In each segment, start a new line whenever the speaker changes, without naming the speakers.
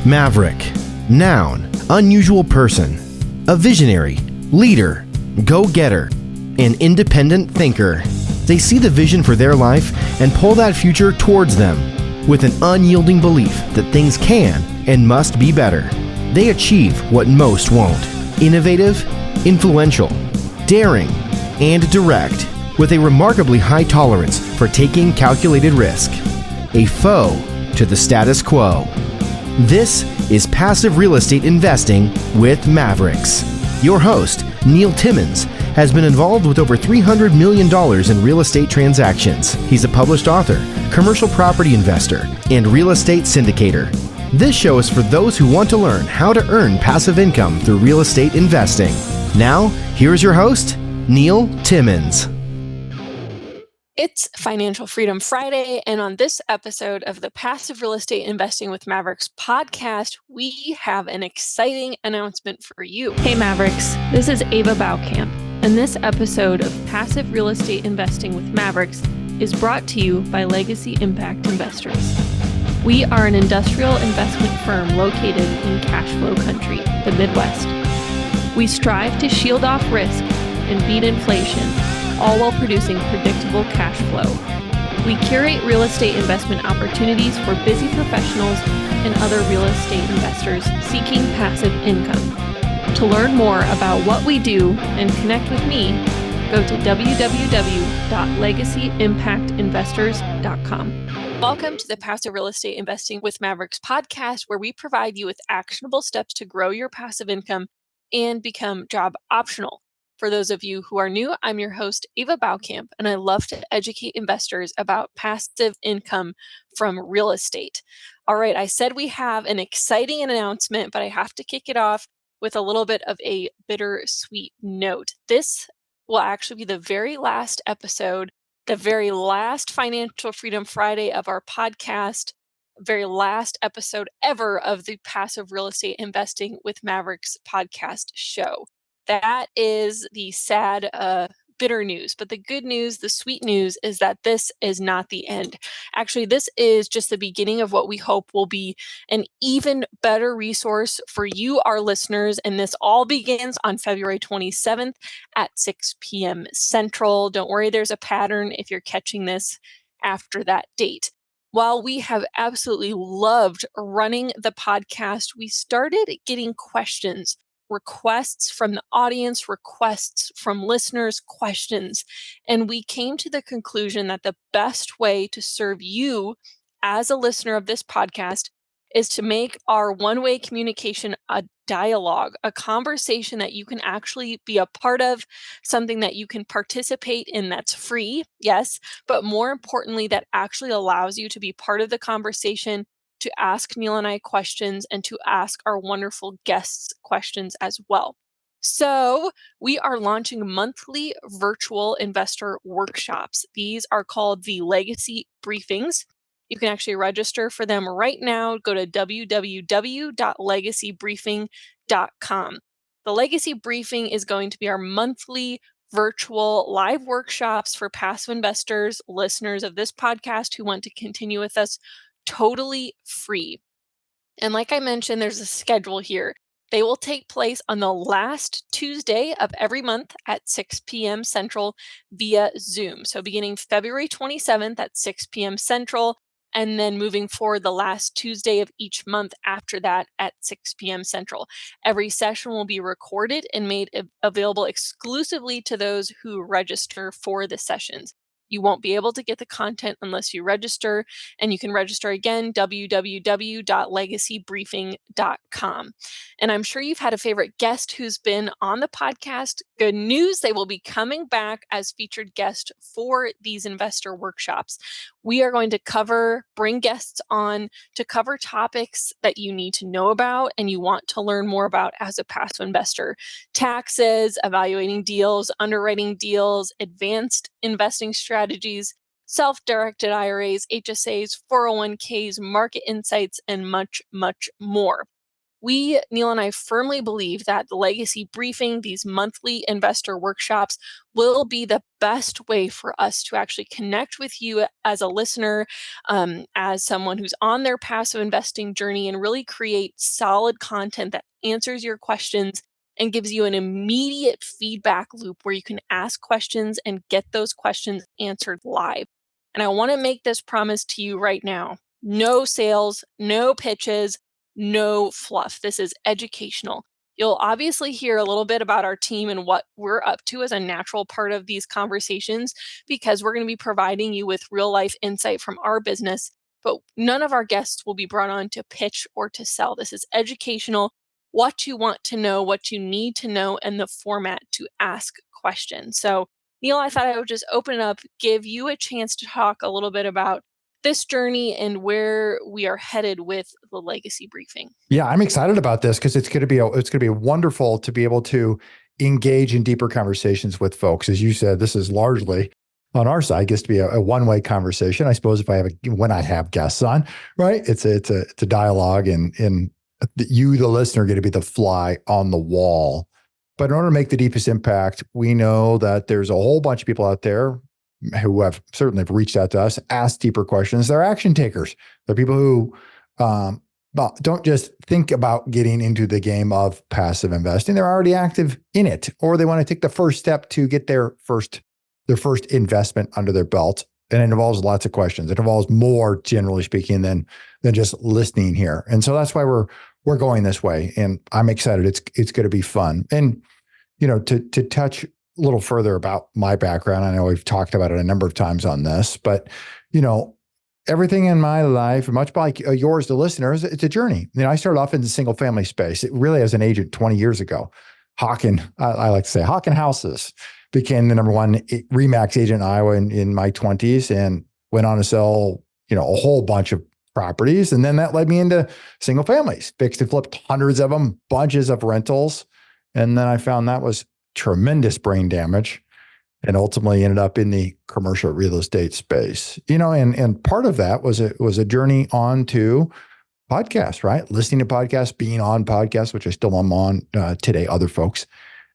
Maverick. Noun, unusual person. A visionary, leader, go-getter, an independent thinker. They see the vision for their life and pull that future towards them with an unyielding belief that things can and must be better. They achieve what most won't. Innovative, influential, daring, and direct, with a remarkably high tolerance for taking calculated risk. A foe to the status quo. This is Passive Real Estate Investing with Mavericks. Your host, Neil Timmins, has been involved with over $300 million in real estate transactions. He's a published author, commercial property investor, and real estate syndicator. This show is for those who want to learn how to earn passive income through real estate investing. Now, here's your host, Neil Timmins.
It's Financial Freedom Friday, and on this episode of the Passive Real Estate Investing with Mavericks podcast, we have an exciting announcement for you.
Hey Mavericks, this is Ava Baukamp, and this episode of Passive Real Estate Investing with Mavericks is brought to you by Legacy Impact Investors. We are an industrial investment firm located in cash flow country, the Midwest. We strive to shield off risk and beat inflation, all while producing predictable cash flow. We curate real estate investment opportunities for busy professionals and other real estate investors seeking passive income. To learn more about what we do and connect with me, go to www.legacyimpactinvestors.com.
Welcome to the Passive Real Estate Investing with Mavericks podcast, where we provide you with actionable steps to grow your passive income and become job optional. For those of you who are new, I'm your host, Ava Baukamp, and I love to educate investors about passive income from real estate. All right, I said we have an exciting announcement, but I have to kick it off with a little bit of a bittersweet note. This will actually be the very last episode, the very last Financial Freedom Friday of our podcast, very last episode ever of the Passive Real Estate Investing with Mavericks podcast show. That is the sad, bitter news. But the good news, the sweet news, is that this is not the end. Actually, this is just the beginning of what we hope will be an even better resource for you, our listeners. And this all begins on February 27th at 6 p.m. Central. Don't worry, there's a pattern if you're catching this after that date. While we have absolutely loved running the podcast, we started getting questions. Requests from the audience, requests from listeners, questions. And we came to the conclusion that the best way to serve you as a listener of this podcast is to make our one-way communication a dialogue, a conversation that you can actually be a part of, something that you can participate in that's free, yes, but more importantly, that actually allows you to be part of the conversation, to ask Neil and I questions, and to ask our wonderful guests questions as well. So we are launching monthly virtual investor workshops. These are called the Legacy Briefings. You can actually register for them right now. Go to www.legacybriefing.com. The Legacy Briefing is going to be our monthly virtual live workshops for passive investors, listeners of this podcast who want to continue with us, totally free. And like I mentioned, there's a schedule here. They will take place on the last Tuesday of every month at 6 p.m. Central via Zoom. So beginning February 27th at 6 p.m. Central, and then moving forward the last Tuesday of each month after that at 6 p.m. Central. Every session will be recorded and made available exclusively to those who register for the sessions. You won't be able to get the content unless you register, and you can register again, www.legacybriefing.com. And I'm sure you've had a favorite guest who's been on the podcast. Good news, they will be coming back as featured guest for these investor workshops. We are going to bring guests on to cover topics that you need to know about and you want to learn more about as a passive investor. Taxes, evaluating deals, underwriting deals, advanced investing strategies, self-directed IRAs, HSAs, 401ks, market insights, and much, much more. Neil and I firmly believe that the legacy briefing, these monthly investor workshops, will be the best way for us to actually connect with you as a listener, as someone who's on their passive investing journey, and really create solid content that answers your questions and gives you an immediate feedback loop where you can ask questions and get those questions answered live. And I want to make this promise to you right now. No sales, no pitches, no fluff. This is educational. You'll obviously hear a little bit about our team and what we're up to as a natural part of these conversations, because we're going to be providing you with real life insight from our business. But none of our guests will be brought on to pitch or to sell. This is educational, what you want to know, what you need to know, and the format to ask questions. So, Neil, I thought I would just open it up, give you a chance to talk a little bit about this journey and where we are headed with the legacy briefing.
Yeah, I'm excited about this because it's going to be wonderful to be able to engage in deeper conversations with folks. As you said, this is largely on our side gets to be a one-way conversation. I suppose when I have guests on, right? It's a dialogue, and you, the listener, are going to be the fly on the wall. But in order to make the deepest impact, we know that there's a whole bunch of people out there who have certainly reached out to us, asked deeper questions. They're action takers. They're people who don't just think about getting into the game of passive investing. They're already active in it, or they want to take the first step to get their first investment under their belt. And it involves lots of questions. It involves more, generally speaking, than just listening here. And so that's why we're going this way. And I'm excited. It's going to be fun. And to touch a little further about my background, I know we've talked about it a number of times on this, but everything in my life, much like yours, the listeners, it's a journey. I started off in the single family space. It really, as an agent 20 years ago, hawking houses, became the number one REMAX agent in Iowa in my 20s, and went on to sell, a whole bunch of properties. And then that led me into single families, fixed and flipped hundreds of them, bunches of rentals. And then I found that was tremendous brain damage, and ultimately ended up in the commercial real estate space. And part of that was a journey on to podcasts, right? Listening to podcasts, being on podcasts, which I still am on today, other folks,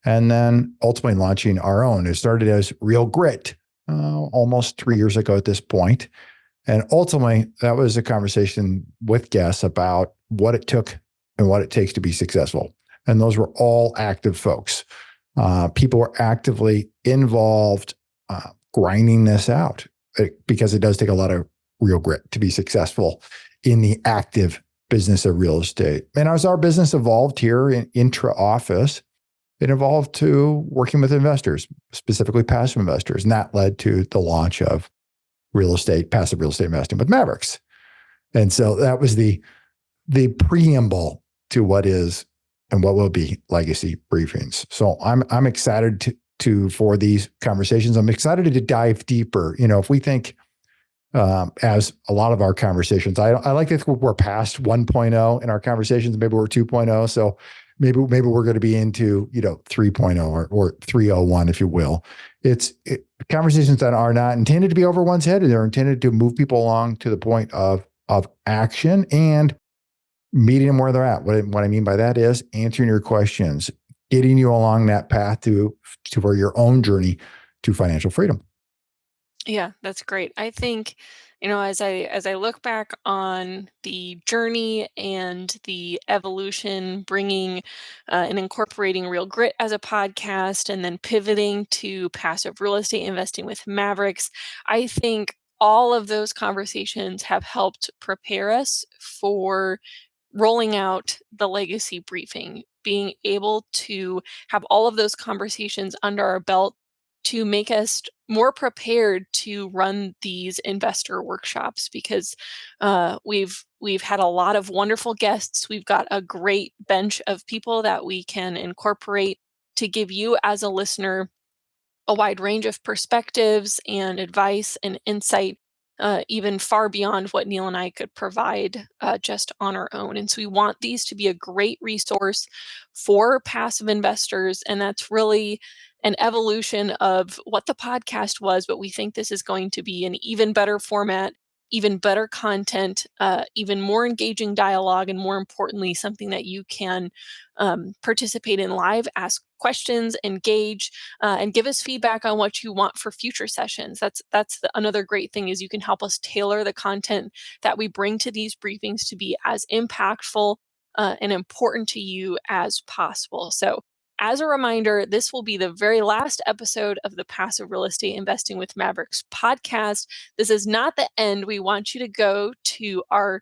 and then ultimately launching our own. It started as Real Grit almost 3 years ago at this point. And ultimately, that was a conversation with guests about what it took and what it takes to be successful. And those were all active folks. People were actively involved, grinding this out, because it does take a lot of real grit to be successful in the active business of real estate. And as our business evolved here in intra-office, it evolved to working with investors, specifically passive investors. And that led to the launch of passive real estate investing with Mavericks. And so that was the preamble to what is and what will be legacy briefings. So I'm excited for these conversations. I'm excited to dive deeper. If we think, as a lot of our conversations, I like to think we're past 1.0 in our conversations. Maybe we're 2.0. So maybe we're going to be into 3.0 or 3.01, if you will. It's conversations that are not intended to be over one's head. They're intended to move people along to the point of action and meeting them where they're at. What I mean by that is answering your questions, getting you along that path to for your own journey to financial freedom.
Yeah, that's great. I think, as I look back on the journey and the evolution, bringing and incorporating Real Grit as a podcast, and then pivoting to passive real estate investing with Mavericks, I think all of those conversations have helped prepare us for rolling out the legacy briefing, being able to have all of those conversations under our belt to make us more prepared to run these investor workshops, because we've had a lot of wonderful guests. We've got a great bench of people that we can incorporate to give you as a listener a wide range of perspectives and advice and insight, even far beyond what Neil and I could provide just on our own. And so we want these to be a great resource for passive investors. And that's really an evolution of what the podcast was, but we think this is going to be an even better format even better content, even more engaging dialogue, and more importantly, something that you can participate in live, ask questions, engage, and give us feedback on what you want for future sessions. That's another great thing is you can help us tailor the content that we bring to these briefings to be as impactful and important to you as possible. So as a reminder, this will be the very last episode of the Passive Real Estate Investing with Mavericks podcast. This is not the end. We want you to go to our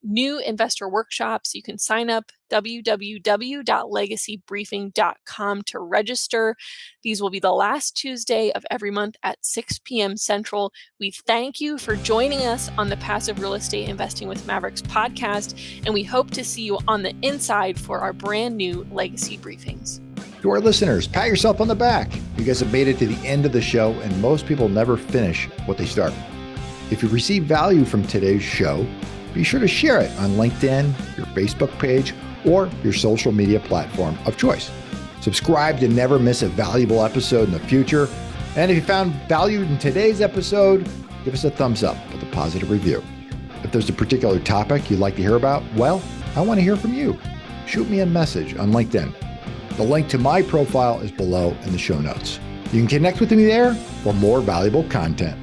new investor workshops. You can sign up www.legacybriefing.com to register. These will be the last Tuesday of every month at 6 p.m. Central. We thank you for joining us on the Passive Real Estate Investing with Mavericks podcast, and we hope to see you on the inside for our brand new Legacy briefings.
To our listeners, pat yourself on the back. You guys have made it to the end of the show, and most people never finish what they start. If you receive value from today's show, be sure to share it on LinkedIn, your Facebook page, or your social media platform of choice. Subscribe to never miss a valuable episode in the future. And if you found value in today's episode, give us a thumbs up with a positive review. If there's a particular topic you'd like to hear about, well, I want to hear from you. Shoot me a message on LinkedIn. The link to my profile is below in the show notes. You can connect with me there for more valuable content.